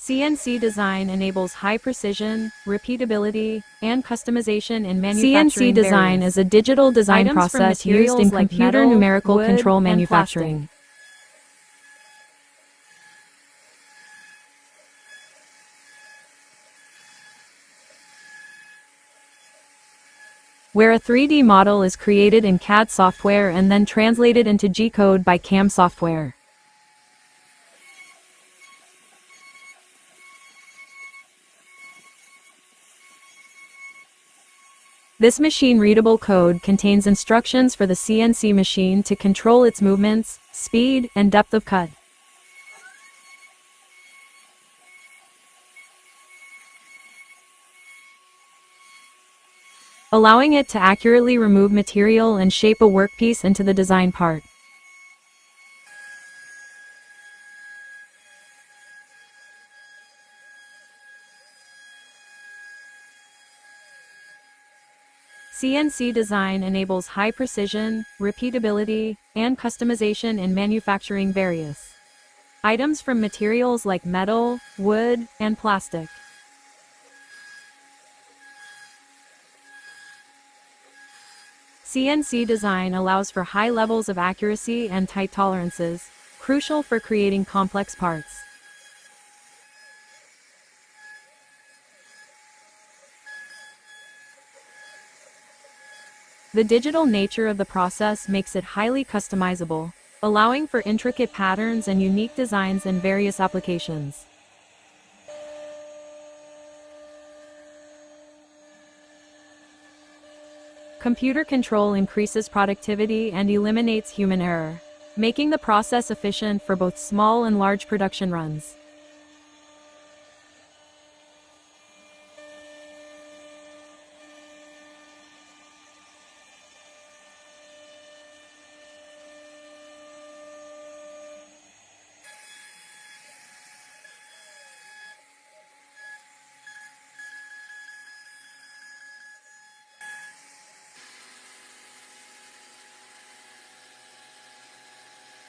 CNC design enables high precision, repeatability, and customization in manufacturing. CNC design is a digital design process used in computer numerical control manufacturing. Where a 3D model is created in CAD software and then translated into G-code by CAM software. This machine-readable code contains instructions for the CNC machine to control its movements, speed, and depth of cut. Allowing it to accurately remove material and shape a workpiece into the design part. CNC design enables high precision, repeatability, and customization in manufacturing various items from materials like metal, wood, and plastic. CNC design allows for high levels of accuracy and tight tolerances, crucial for creating complex parts. The digital nature of the process makes it highly customizable, allowing for intricate patterns and unique designs in various applications. Computer control increases productivity and eliminates human error, making the process efficient for both small and large production runs.